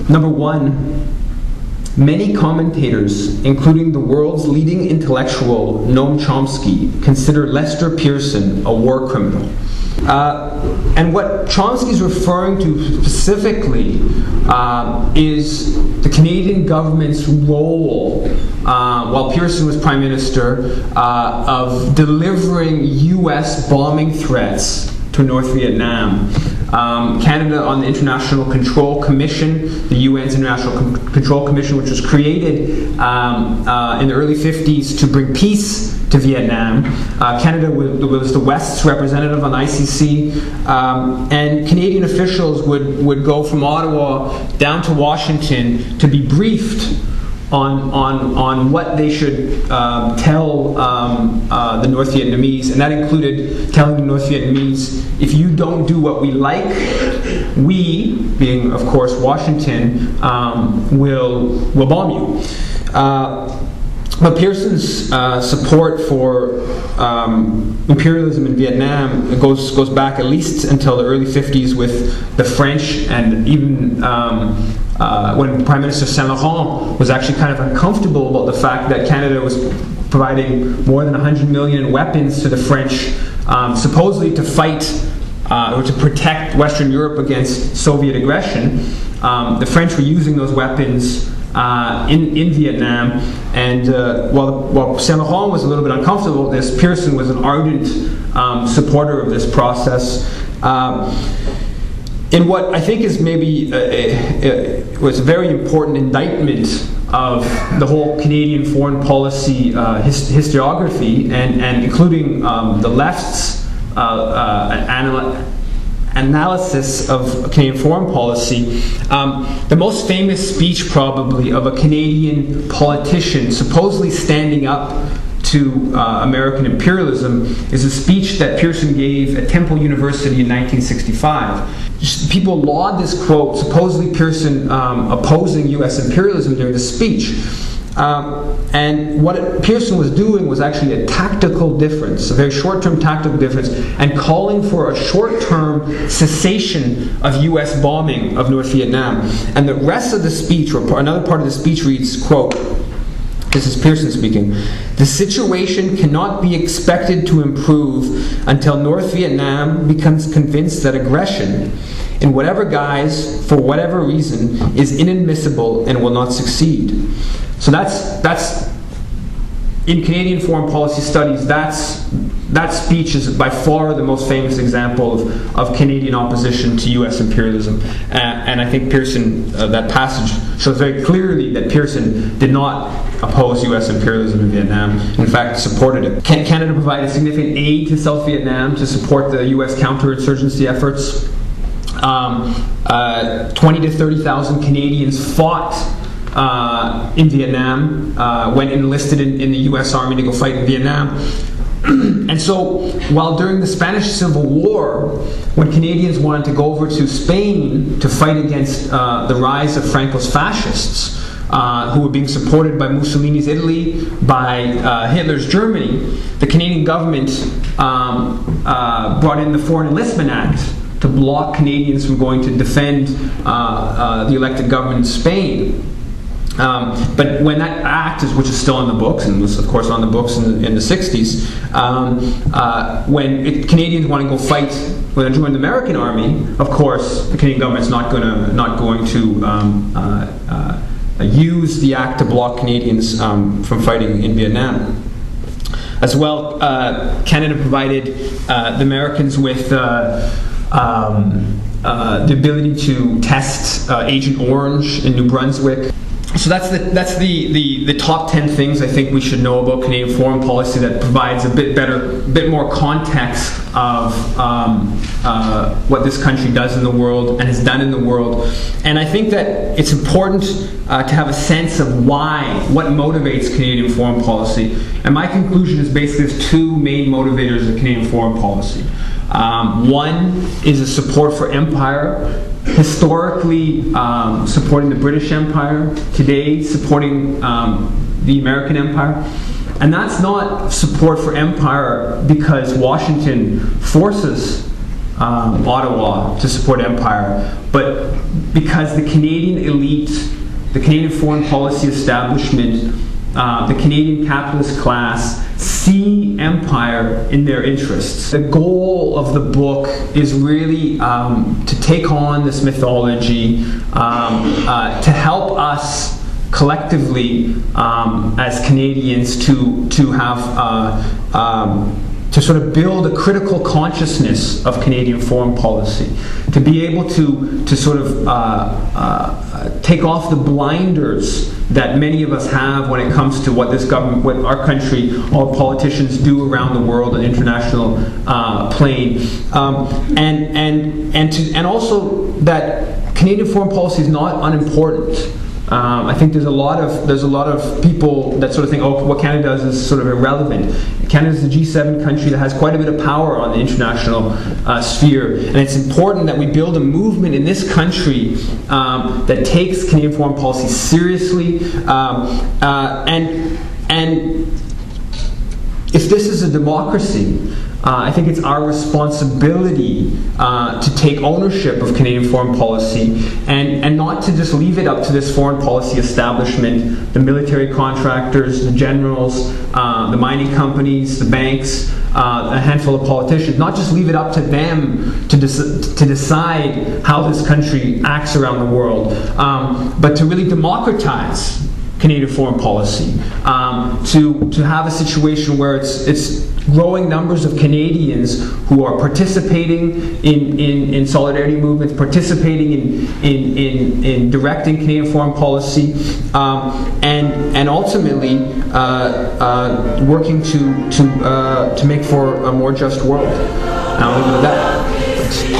Number one, many commentators, including the world's leading intellectual, Noam Chomsky, consider Lester Pearson a war criminal. And what Chomsky is referring to specifically is the Canadian government's role, while Pearson was Prime Minister, of delivering U.S. bombing threats to North Vietnam. Canada, on the International Control Commission, the UN's International Control Commission, which was created in the early 50s to bring peace to Vietnam. Canada was the West's representative on ICC, and Canadian officials would go from Ottawa down to Washington to be briefed on what they should tell the North Vietnamese, and that included telling the North Vietnamese, if you don't do what we like, we, being of course Washington, will bomb you. But Pearson's support for imperialism in Vietnam goes back at least until the early 50s with the French, and even when Prime Minister Saint Laurent was actually kind of uncomfortable about the fact that Canada was providing more than 100 million in weapons to the French, supposedly to fight or to protect Western Europe against Soviet aggression. The French were using those weapons in Vietnam, and while Saint Laurent was a little bit uncomfortable with this, Pearson was an ardent supporter of this process. In what I think is maybe was a very important indictment of the whole Canadian foreign policy historiography, and including the left's analysis of Canadian foreign policy. The most famous speech probably of a Canadian politician supposedly standing up to American imperialism is a speech that Pearson gave at Temple University in 1965. People laud this quote, supposedly Pearson opposing U.S. imperialism during the speech. And what Pearson was doing was actually a tactical difference, a very short-term tactical difference, and calling for a short-term cessation of U.S. bombing of North Vietnam. And the rest of the speech, or another part of the speech reads, quote, this is Pearson speaking, "The situation cannot be expected to improve until North Vietnam becomes convinced that aggression, in whatever guise, for whatever reason, is inadmissible and will not succeed." So that's in Canadian foreign policy studies, that speech is by far the most famous example of Canadian opposition to U.S. imperialism. And I think Pearson, that passage shows very clearly that Pearson did not oppose U.S. imperialism in Vietnam. In fact, supported it. Canada provided significant aid to South Vietnam to support the U.S. counterinsurgency efforts. 20 to 30,000 Canadians fought in Vietnam, went enlisted in the U.S. Army to go fight in Vietnam. And so, while during the Spanish Civil War, when Canadians wanted to go over to Spain to fight against the rise of Franco's fascists, who were being supported by Mussolini's Italy, by Hitler's Germany, the Canadian government brought in the Foreign Enlistment Act to block Canadians from going to defend the elected government in Spain. But when that act, which is still in the books, and was of course on the books in the 60s, when Canadians want to go fight, when they join the American army, of course the Canadian government's not going to use the act to block Canadians from fighting in Vietnam. As well, Canada provided the Americans with the ability to test Agent Orange in New Brunswick. So that's the top 10 things I think we should know about Canadian foreign policy that provides a bit more context of what this country does in the world and has done in the world. And I think that it's important to have a sense of what motivates Canadian foreign policy. And my conclusion is basically there's two main motivators of Canadian foreign policy. One is a support for empire, historically supporting the British Empire, today supporting the American Empire. And that's not support for empire because Washington forces Ottawa to support empire, but because the Canadian elite, the Canadian foreign policy establishment, the Canadian capitalist class see empire in their interests. The goal of the book is really to take on this mythology, to help us collectively as Canadians to have to sort of build a critical consciousness of Canadian foreign policy, to be able to sort of take off the blinders that many of us have when it comes to what this government, what our country, all politicians do around the world, an international plane, and also that Canadian foreign policy is not unimportant. I think there's a lot of people that sort of think, oh, what Canada does is sort of irrelevant. Canada is a G7 country that has quite a bit of power on the international sphere, and it's important that we build a movement in this country that takes Canadian foreign policy seriously, and if this is a democracy, I think it's our responsibility to take ownership of Canadian foreign policy and not to just leave it up to this foreign policy establishment, the military contractors, the generals, the mining companies, the banks, a handful of politicians, not just leave it up to them to decide how this country acts around the world, but to really democratize Canadian foreign policy, to have a situation where it's growing numbers of Canadians who are participating in solidarity movements, participating in directing Canadian foreign policy, and ultimately working to make for a more just world. And I'll leave it at that. Thanks.